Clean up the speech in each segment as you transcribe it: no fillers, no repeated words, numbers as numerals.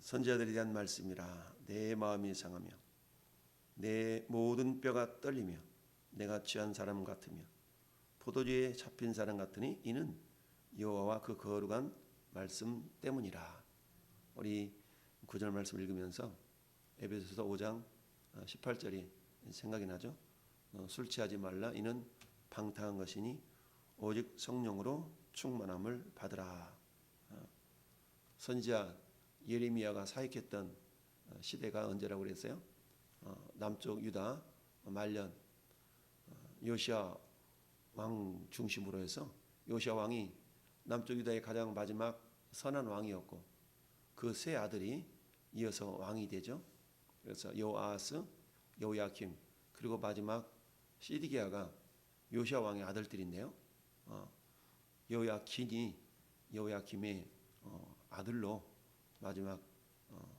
선지자들에 대한 말씀이라. 내 마음이 상하며 내 모든 뼈가 떨리며 내가 취한 사람 같으며 포도주에 잡힌 사람 같으니 이는 여호와와 그 거룩한 말씀 때문이라. 우리 9절 말씀 읽으면서 에베소서 5장 18절이 생각이 나죠. 술 취하지 말라. 이는 방탕한 것이니 오직 성령으로 충만함을 받으라. 선지자 예레미야가 사역했던 시대가 언제라고 그랬어요? 남쪽 유다 말년 요시야 왕 중심으로 해서 요시야 왕이 남쪽 유다의 가장 마지막 선한 왕이었고 그 세 아들이 이어서 왕이 되죠. 그래서 요아스, 요야킴 그리고 마지막 시드기야가 요시야 왕의 아들들인데요. 요야킴의 아들로 마지막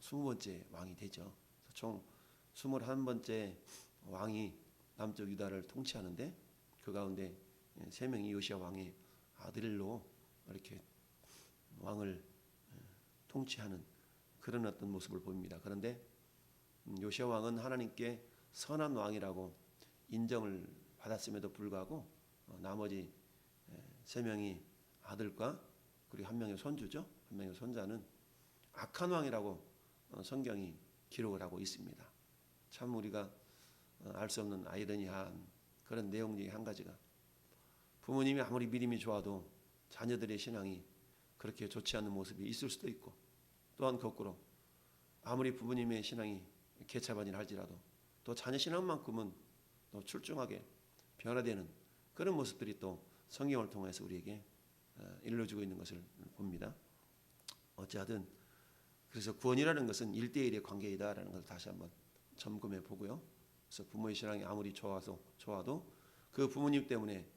20번째 왕이 되죠. 총 21번째 왕이 남쪽 유다를 통치하는데 그 가운데 3명이 요시야 왕의 아들로 이렇게 왕을 통치하는 그런 어떤 모습을 보입니다. 그런데 요시야 왕은 하나님께 선한 왕이라고 인정을 받았음에도 불구하고 나머지 3명이 아들과 그리고 1명의 손주죠. 1명의 손자는 악한 왕이라고 성경이 기록을 하고 있습니다. 참 우리가 알 수 없는 아이러니한 그런 내용 중에 한 가지가 부모님이 아무리 믿음이 좋아도 자녀들의 신앙이 그렇게 좋지 않은 모습이 있을 수도 있고 또한 거꾸로 아무리 부모님의 신앙이 개차반이라 할지라도 또 자녀 신앙만큼은 또 출중하게 변화되는 그런 모습들이 또 성경을 통해서 우리에게 일러주고 있는 것을 봅니다. 어찌하든 그래서 구원이라는 것은 1대1의 관계이다라는 것을 다시 한번 점검해 보고요. 그래서 부모의 신앙이 아무리 좋아도 그 부모님 때문에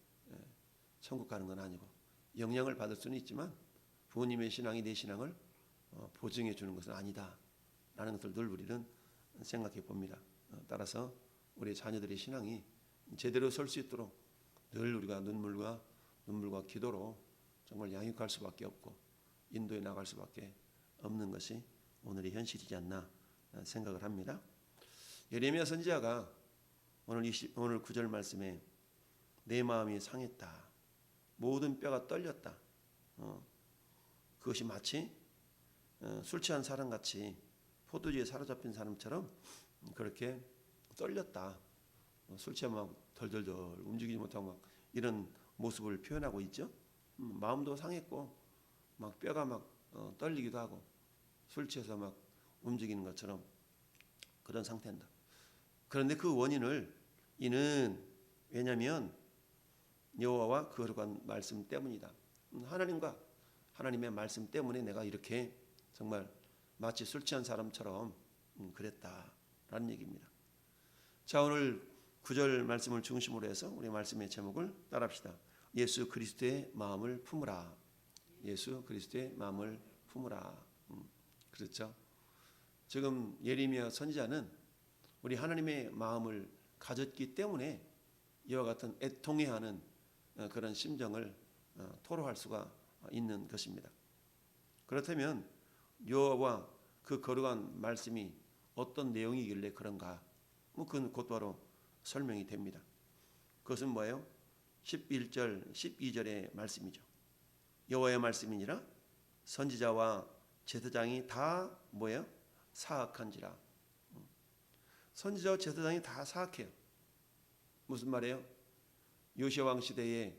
천국 가는 건 아니고 영향을 받을 수는 있지만 부모님의 신앙이 내 신앙을 보증해 주는 것은 아니다라는 것을 늘 우리는 생각해 봅니다. 따라서 우리 자녀들의 신앙이 제대로 설 수 있도록 늘 우리가 눈물과 기도로 정말 양육할 수밖에 없고 인도해 나갈 수밖에 없는 것이 오늘의 현실이지 않나 생각을 합니다. 예레미야 선지자가 오늘 9절 말씀에 내 마음이 상했다. 모든 뼈가 떨렸다. 그것이 마치 술 취한 사람같이 포도주에 사로잡힌 사람처럼 그렇게 떨렸다. 술 취하면 막 덜덜덜 움직이지 못하고 막 이런 모습을 표현하고 있죠. 마음도 상했고 막 뼈가 막 떨리기도 하고 술 취해서 막 움직이는 것처럼 그런 상태입니다. 그런데 그 원인을 이는 왜냐하면 여호와와 그 거룩한 말씀 때문이다. 하나님과 하나님의 말씀 때문에 내가 이렇게 정말 마치 술 취한 사람처럼 그랬다라는 얘기입니다. 자, 오늘 9절 말씀을 중심으로 해서 우리 말씀의 제목을 따라합시다. 예수 그리스도의 마음을 품으라. 예수 그리스도의 마음을 품으라. 그렇죠? 지금 예레미야 선지자는 우리 하나님의 마음을 가졌기 때문에 이와 같은 애통해하는 그런 심정을 토로할 수가 있는 것입니다. 그렇다면 여호와 그 거룩한 말씀이 어떤 내용이길래 그런가? 그건 곧바로 설명이 됩니다. 그것은 뭐예요? 11절, 12절의 말씀이죠. 여호와의 말씀이니라 선지자와 제사장이 다 뭐예요? 사악한지라. 선지자와 제사장이 다 사악해요. 무슨 말이에요? 요시야 왕 시대에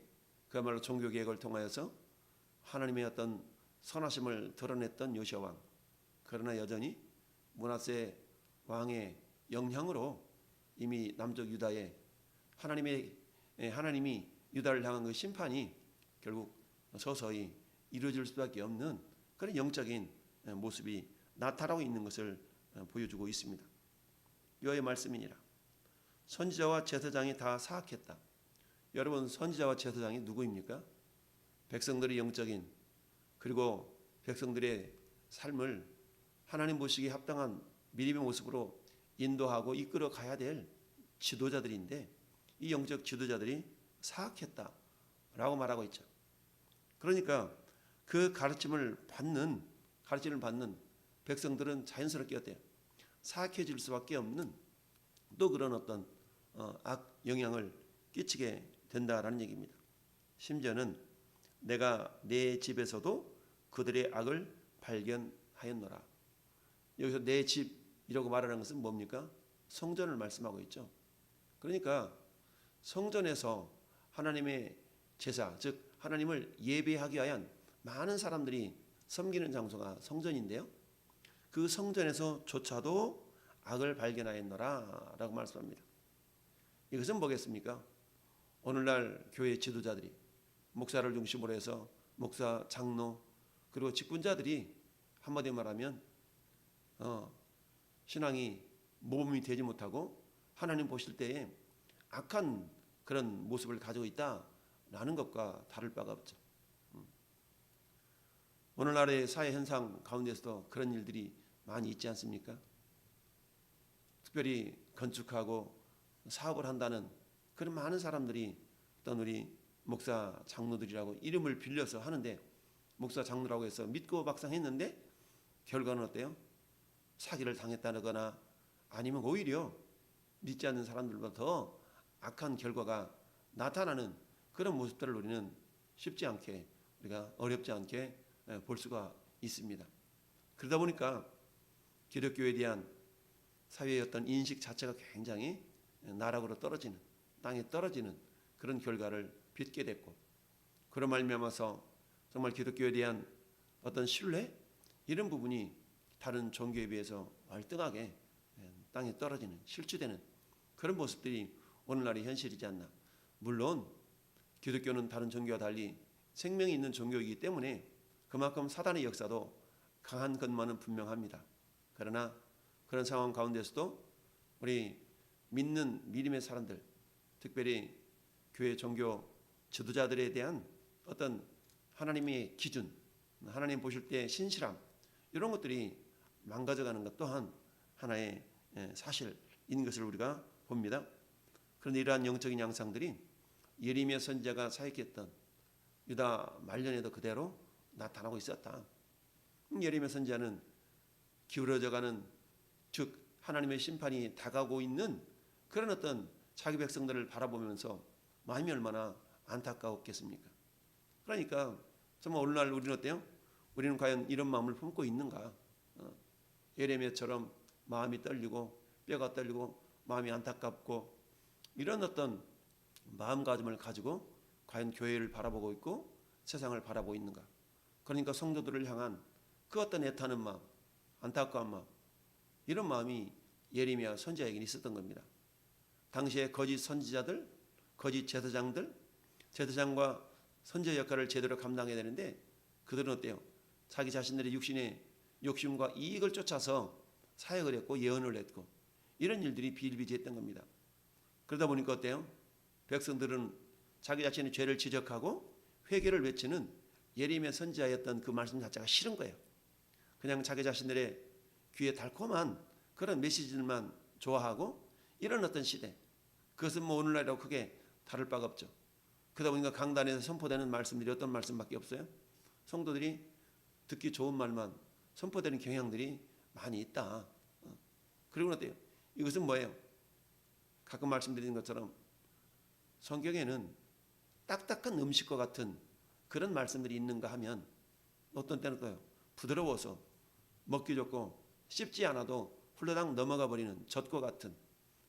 그야말로 종교 개혁을 통하여서 하나님의 어떤 선하심을 드러냈던 요시야 왕. 그러나 여전히 므낫세 왕의 영향으로 이미 남쪽 유다에 하나님이 유다를 향한 그 심판이 결국 서서히 이루어질 수밖에 없는 그런 영적인 모습이 나타나고 있는 것을 보여주고 있습니다. 여호와의 말씀이니라 선지자와 제사장이 다 사악했다. 여러분, 선지자와 제사장이 누구입니까? 백성들의 영적인 그리고 백성들의 삶을 하나님 보시기에 합당한 믿음의 모습으로 인도하고 이끌어 가야 될 지도자들인데 이 영적 지도자들이 사악했다라고 말하고 있죠. 그러니까 그 가르침을 받는 백성들은 자연스럽게 어때요? 사악해질 수밖에 없는 또 그런 어떤 악 영향을 끼치게 된다라는 얘기입니다. 심지어는 내가 내 집에서도 그들의 악을 발견하였노라. 여기서 내 집이라고 말하는 것은 뭡니까? 성전을 말씀하고 있죠. 그러니까 성전에서 하나님의 제사, 즉 하나님을 예배하기 위한 많은 사람들이 섬기는 장소가 성전인데요. 그 성전에서조차도 악을 발견하였노라 라고 말씀합니다. 이것은 뭐겠습니까? 오늘날 교회 지도자들이 목사를 중심으로 해서 목사, 장로 그리고 직분자들이 한마디 말하면 신앙이 모범이 되지 못하고 하나님 보실 때에 악한 그런 모습을 가지고 있다라는 것과 다를 바가 없죠. 오늘날의 사회 현상 가운데서도 그런 일들이 많이 있지 않습니까? 특별히 건축하고 사업을 한다는 그런 많은 사람들이 어떤 우리 목사 장로들이라고 이름을 빌려서 하는데 목사 장로라고 해서 믿고 막상 했는데 결과는 어때요? 사기를 당했다거나 아니면 오히려 믿지 않는 사람들보다 더 악한 결과가 나타나는 그런 모습들을 우리는 쉽지 않게 우리가 어렵지 않게 볼 수가 있습니다. 그러다 보니까 기독교에 대한 사회의 어떤 인식 자체가 굉장히 나락으로 떨어지는 땅에 떨어지는 그런 결과를 빚게 됐고 그런 말미암아서 정말 기독교에 대한 어떤 신뢰 이런 부분이 다른 종교에 비해서 월등하게 땅에 떨어지는 실추되는 그런 모습들이 오늘날의 현실이지 않나. 물론 기독교는 다른 종교와 달리 생명이 있는 종교이기 때문에 그만큼 사단의 역사도 강한 것만은 분명합니다. 그러나 그런 상황 가운데서도 우리 믿는 믿음의 사람들 특별히 교회 종교 지도자들에 대한 어떤 하나님의 기준 하나님 보실 때 신실함 이런 것들이 망가져가는 것 또한 하나의 사실인 것을 우리가 봅니다. 그런데 이러한 영적인 양상들이 예레미야 선지자가 사역했던 유다 말년에도 그대로 나타나고 있었다. 예레미야 선지자는 기울어져가는 즉 하나님의 심판이 다가오고 있는 그런 어떤 자기 백성들을 바라보면서 마음이 얼마나 안타까웠겠습니까? 그러니까 정말 오늘날 우리는 어때요? 우리는 과연 이런 마음을 품고 있는가? 예레미야처럼 마음이 떨리고 뼈가 떨리고 마음이 안타깝고 이런 어떤 마음가짐을 가지고 과연 교회를 바라보고 있고 세상을 바라보고 있는가? 그러니까 성도들을 향한 그 어떤 애타는 마음, 안타까운 마음 이런 마음이 예레미야 선지자에게 있었던 겁니다. 당시에 거짓 선지자들, 거짓 제사장들, 제사장과 선지자 역할을 제대로 감당해야 되는데 그들은 어때요? 자기 자신들의 육신의 욕심과 이익을 쫓아서 사역을 했고 예언을 했고 이런 일들이 비일비재했던 겁니다. 그러다 보니까 어때요? 백성들은 자기 자신의 죄를 지적하고 회개를 외치는 예레미야 선지자였던 그 말씀 자체가 싫은 거예요. 그냥 자기 자신들의 귀에 달콤한 그런 메시지들만 좋아하고 이런 어떤 시대 그것은 뭐 오늘날이라고 크게 다를 바가 없죠. 그러다 보니까 강단에서 선포되는 말씀들이 어떤 말씀밖에 없어요. 성도들이 듣기 좋은 말만 선포되는 경향들이 많이 있다. 그리고 어때요? 이것은 뭐예요? 가끔 말씀드리는 것처럼 성경에는 딱딱한 음식과 같은 그런 말씀들이 있는가 하면 어떤 때는 또요 부드러워서 먹기 좋고 씹지 않아도 훌러당 넘어가 버리는 젖과 같은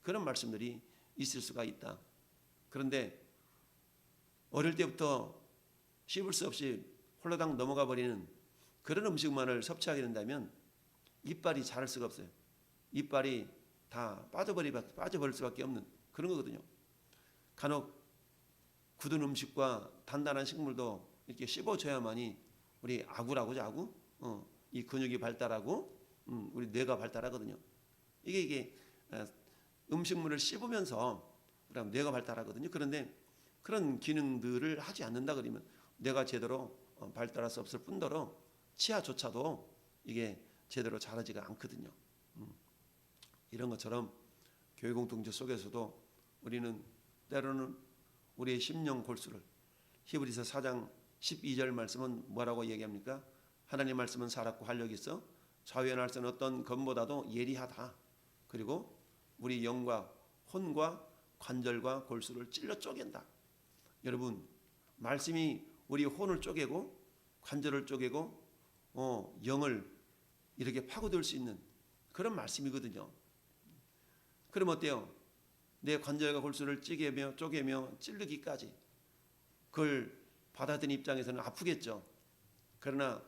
그런 말씀들이 있을 수가 있다. 그런데 어릴 때부터 씹을 수 없이 홀라당 넘어가 버리는 그런 음식만을 섭취하게 된다면 이빨이 자랄 수가 없어요. 이빨이 다 빠져버릴 수밖에 없는 그런 거거든요. 간혹 굳은 음식과 단단한 식물도 이렇게 씹어줘야만이 우리 아구라고 하죠. 아구? 이 근육이 발달하고 우리 뇌가 발달하거든요. 이게 음식물을 씹으면서 그럼 뇌가 발달하거든요. 그런데 그런 기능들을 하지 않는다 그러면 뇌가 제대로 발달할 수 없을 뿐더러 치아조차도 이게 제대로 자라지가 않거든요. 이런 것처럼 교회 공동체 속에서도 우리는 때로는 우리의 심령 골수를 히브리서 4장 12절 말씀은 뭐라고 얘기합니까? 하나님 말씀은 살았고 활력이 있어 자유의 날선 어떤 검보다도 예리하다. 그리고 우리 영과 혼과 관절과 골수를 찔러 쪼갠다. 여러분, 말씀이 우리 혼을 쪼개고 관절을 쪼개고 영을 이렇게 파고들 수 있는 그런 말씀이거든요. 그럼 어때요? 내 관절과 골수를 쪼개며 찌르기까지 그걸 받아들인 입장에서는 아프겠죠. 그러나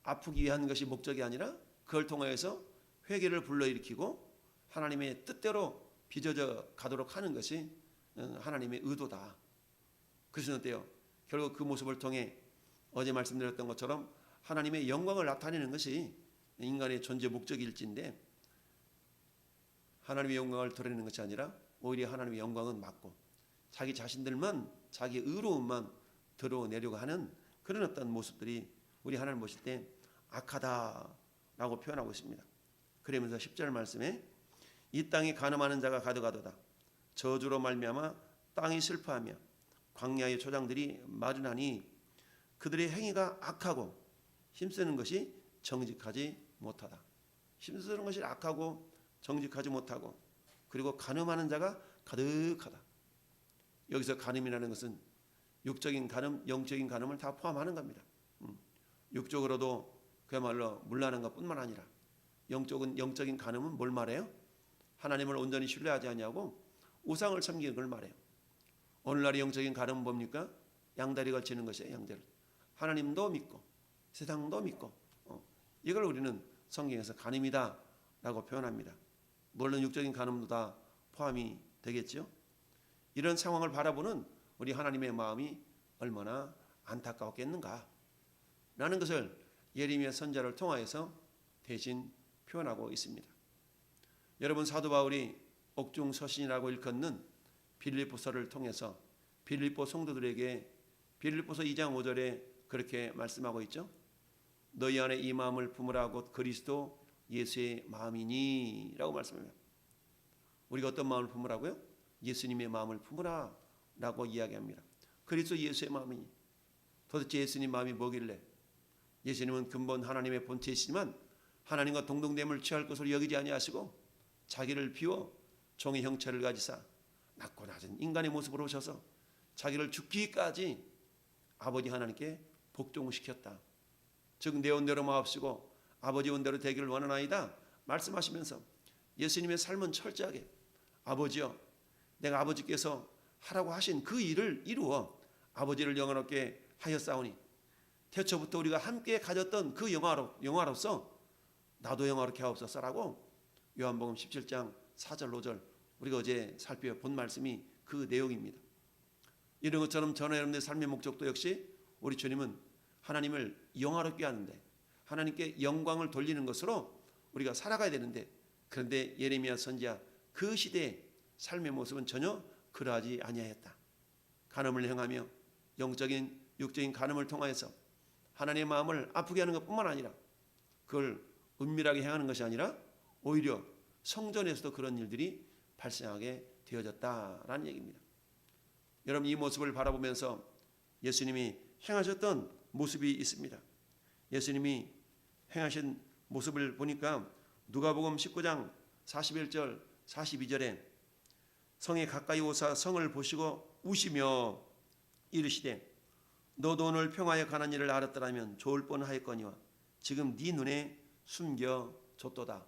아프기 위한 것이 목적이 아니라 그걸 통하여서 회개를 불러일으키고 하나님의 뜻대로 빚어져 가도록 하는 것이 하나님의 의도다. 그래서 어때요? 결국 그 모습을 통해 어제 말씀드렸던 것처럼 하나님의 영광을 나타내는 것이 인간의 존재 목적일진데, 하나님의 영광을 드러내는 것이 아니라 오히려 하나님의 영광은 막고 자기 자신들만, 자기 의로움만 드러내려고 하는 그런 어떤 모습들이 우리 하나님 보실 때 악하다라고 표현하고 있습니다. 그러면서 10절 말씀에 이 땅에 가늠하는 자가 가득하도다. 저주로 말미암아 땅이 슬퍼하며 광야의 초장들이 마르나니 그들의 행위가 악하고 힘쓰는 것이 정직하지 못하다. 힘쓰는 것이 악하고 정직하지 못하고 그리고 가늠하는 자가 가득하다. 여기서 가늠이라는 것은 육적인 가늠, 영적인 가늠을 다 포함하는 겁니다. 육적으로도 그야말로 물나는 것뿐만 아니라 영적인 가늠은 뭘 말해요? 하나님을 온전히 신뢰하지 않냐고 우상을 섬기는 걸 말해요. 오늘날의 영적인 가늠은 뭡니까? 양다리 걸치는 것이에요. 양다리. 하나님도 믿고 세상도 믿고 이걸 우리는 성경에서 가늠이다 라고 표현합니다. 물론 육적인 가늠도 다 포함이 되겠죠. 이런 상황을 바라보는 우리 하나님의 마음이 얼마나 안타까웠겠는가 라는 것을 예레미야 선지자를 통하여서 대신 표현하고 있습니다. 여러분, 사도 바울이 옥중 서신이라고 일컫는 빌립보서를 통해서 빌립보 성도들에게 빌립보서 2장 5절에 그렇게 말씀하고 있죠. 너희 안에 이 마음을 품으라 곧 그리스도 예수의 마음이니 라고 말씀합니다. 우리가 어떤 마음을 품으라고요? 예수님의 마음을 품으라 라고 이야기합니다. 그리스도 예수의 마음이니, 도대체 예수님 마음이 뭐길래? 예수님은 근본 하나님의 본체이시지만 하나님과 동등됨을 취할 것으로 여기지 아니하시고 자기를 비워 종의 형체를 가지사 낮고 낮은 인간의 모습으로 오셔서 자기를 죽기까지 아버지 하나님께 복종시켰다. 즉 내 온대로 마옵시고 아버지 온대로 되기를 원하나이다 말씀하시면서 예수님의 삶은 철저하게 아버지여, 내가 아버지께서 하라고 하신 그 일을 이루어 아버지를 영화롭게 하였사오니 태초부터 우리가 함께 가졌던 그 영화로서 나도 영화롭게 하옵소서라고 요한복음 17장 4절 5절 우리가 어제 살펴본 말씀이 그 내용입니다. 이런 것처럼 저는 여러분들의 삶의 목적도 역시 우리 주님은 하나님을 영화롭게 하는데 하나님께 영광을 돌리는 것으로 우리가 살아가야 되는데, 그런데 예레미야 선지자 그 시대의 삶의 모습은 전혀 그러하지 아니하였다. 간음을 행하며 영적인 육적인 간음을 통하여서 하나님의 마음을 아프게 하는 것뿐만 아니라 그걸 은밀하게 행하는 것이 아니라 오히려 성전에서도 그런 일들이 발생하게 되어졌다라는 얘기입니다. 여러분, 이 모습을 바라보면서 예수님이 행하셨던 모습이 있습니다. 예수님이 행하신 모습을 보니까 누가복음 19장 41절 42절에 성에 가까이 오사 성을 보시고 우시며 이르시되 너도 오늘 평화에 관한 일을 알았더라면 좋을 뻔하였거니와 지금 네 눈에 숨겨졌도다.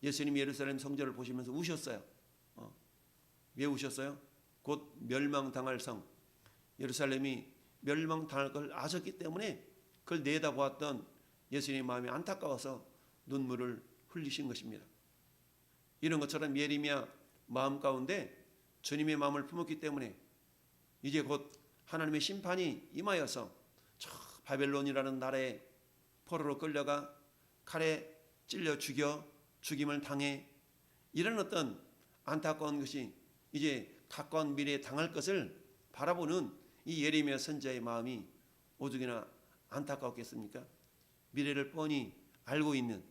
예수님이 예루살렘 성전을 보시면서 우셨어요. 왜 우셨어요? 곧 멸망당할 성 예루살렘이 멸망당할 걸 아셨기 때문에 그걸 내다보았던 예수님의 마음이 안타까워서 눈물을 흘리신 것입니다. 이런 것처럼 예레미야 마음 가운데 주님의 마음을 품었기 때문에 이제 곧 하나님의 심판이 임하여서 저 바벨론이라는 나라에 포로로 끌려가 칼에 찔려 죽임을 당해 이런 어떤 안타까운 것이 이제 가까운 미래에 당할 것을 바라보는 이 예레미야 선지자의 마음이 오죽이나 안타까웠겠습니까? 미래를 뻔히 알고 있는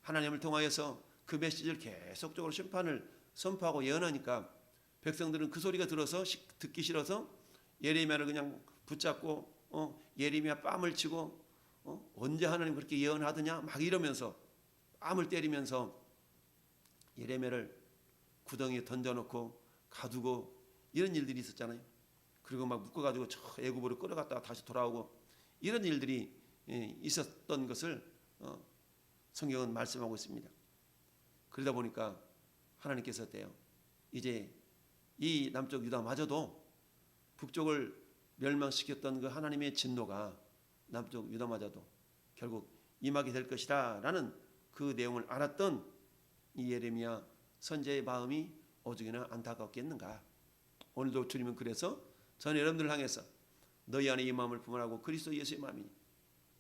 하나님을 통하여서 그 메시지를 계속적으로 심판을 선포하고 예언하니까 백성들은 그 소리가 들어서 듣기 싫어서 예레미야를 그냥 붙잡고 예레미야 뺨을 치고 언제 하나님 그렇게 예언하더냐 막 이러면서 뺨을 때리면서 예레미야를 구덩이에 던져놓고 가두고 이런 일들이 있었잖아요. 그리고 막 묶어가지고 저 애굽으로 끌어갔다가 다시 돌아오고 이런 일들이 있었던 것을 성경은 말씀하고 있습니다. 그러다 보니까 하나님께서 어때요? 이제 이 남쪽 유다마저도 북쪽을 멸망시켰던 그 하나님의 진노가 남쪽 유다마저도 결국 임하게 될 것이다 라는 그 내용을 알았던 이 예레미야 선지자의 마음이 오죽이나 안타깝겠는가. 오늘도 주님은 그래서 전 여러분들을 향해서 너희 안에 이 마음을 품으라고 그리스도 예수의 마음이니.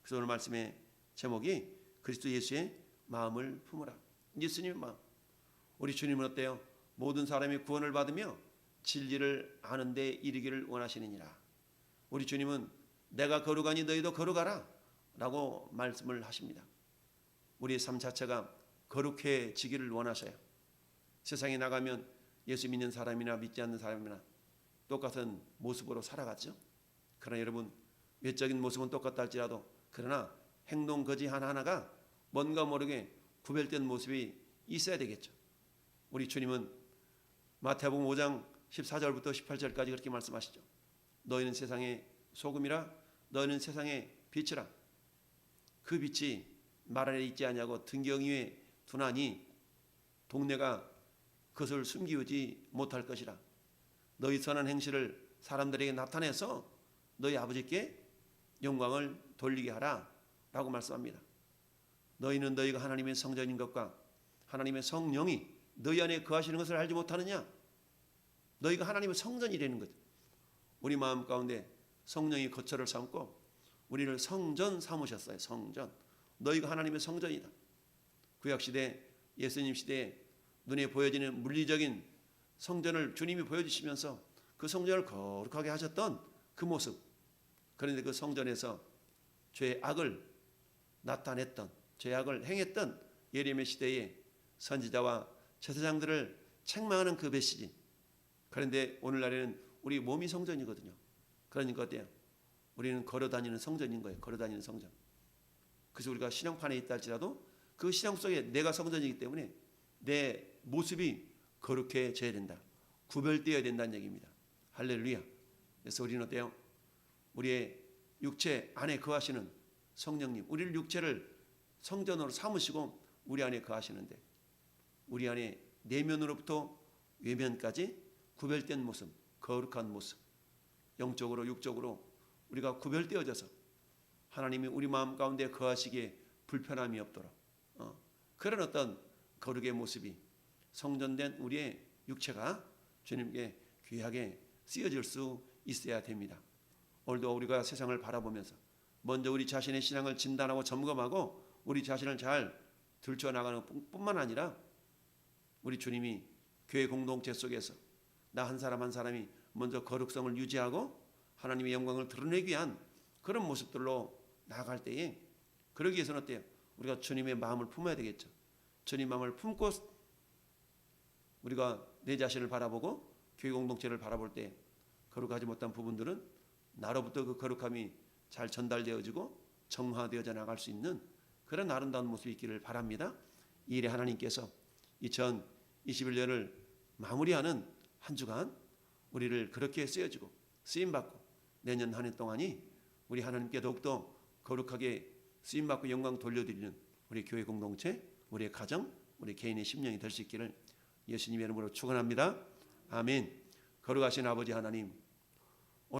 그래서 오늘 말씀의 제목이 그리스도 예수의 마음을 품으라. 예수님의 마음. 우리 주님은 어때요? 모든 사람이 구원을 받으며 진리를 아는 데 이르기를 원하시느니라. 우리 주님은 내가 거룩하니 너희도 거룩하라 라고 말씀을 하십니다. 우리의 삶 자체가 거룩해지기를 원하셔요. 세상에 나가면 예수 믿는 사람이나 믿지 않는 사람이나 똑같은 모습으로 살아갔죠. 그러나 여러분, 외적인 모습은 똑같다 할지라도 그러나 행동 거지 하나하나가 뭔가 모르게 구별된 모습이 있어야 되겠죠. 우리 주님은 마태복음 5장 14절부터 18절까지 그렇게 말씀하시죠. 너희는 세상의 소금이라, 너희는 세상의 빛이라. 그 빛이 말 안에 있지 아니하고 등경 위에 두나니 동네가 그것을 숨기우지 못할 것이라. 너희 선한 행실을 사람들에게 나타내서 너희 아버지께 영광을 돌리게 하라 라고 말씀합니다. 너희는 너희가 하나님의 성전인 것과 하나님의 성령이 너희 안에 거하시는 것을 알지 못하느냐. 너희가 하나님의 성전이라는 거죠. 우리 마음 가운데 성령이 거처를 삼고 우리를 성전 삼으셨어요. 성전. 너희가 하나님의 성전이다. 구약시대 예수님 시대에 눈에 보여지는 물리적인 성전을 주님이 보여주시면서 그 성전을 거룩하게 하셨던 그 모습. 그런데 그 성전에서 죄의 악을 나타냈던, 죄악을 행했던 예레미야 시대의 선지자와 제사장들을 책망하는 그 메시지. 그런데 오늘날에는 우리 몸이 성전이거든요. 그러니까 어때요? 우리는 걸어다니는 성전인 거예요. 걸어다니는 성전. 그래서 우리가 신앙판에 있다 할지라도 그 신앙 속에 내가 성전이기 때문에 내 모습이 거룩해져야 된다. 구별되어야 된다는 얘기입니다. 할렐루야. 그래서 우리는 어때요? 우리의 육체 안에 거하시는 성령님, 우리를 육체를 성전으로 삼으시고 우리 안에 거하시는데 우리 안에 내면으로부터 외면까지 구별된 모습, 거룩한 모습, 영적으로 육적으로 우리가 구별되어져서 하나님이 우리 마음 가운데 거하시기에 불편함이 없도록 그런 어떤 거룩의 모습이 성전된 우리의 육체가 주님께 귀하게 쓰여질 수 있어야 됩니다. 오늘도 우리가 세상을 바라보면서 먼저 우리 자신의 신앙을 진단하고 점검하고 우리 자신을 잘 들춰나가는 뿐만 아니라 우리 주님이 교회 공동체 속에서 나 한 사람 한 사람이 먼저 거룩성을 유지하고 하나님의 영광을 드러내기 위한 그런 모습들로 나아갈 때에 그러기 위해서는 어때요? 우리가 주님의 마음을 품어야 되겠죠. 주님 마음을 품고 우리가 내 자신을 바라보고 교회 공동체를 바라볼 때 거룩하지 못한 부분들은 나로부터 그 거룩함이 잘 전달되어지고 정화되어져 나갈 수 있는 그런 아름다운 모습이 있기를 바랍니다. 이 일에 하나님께서 2021년을 마무리하는 한 주간 우리를 그렇게 쓰여지고 쓰임받고 내년 한 해 동안이 우리 하나님께 더욱더 거룩하게 쓰임받고 영광 돌려드리는 우리 교회 공동체, 우리의 가정, 우리 개인의 심령이 될 수 있기를 예수님의 이름으로 축원합니다. 아멘. 거룩하신 아버지 하나님,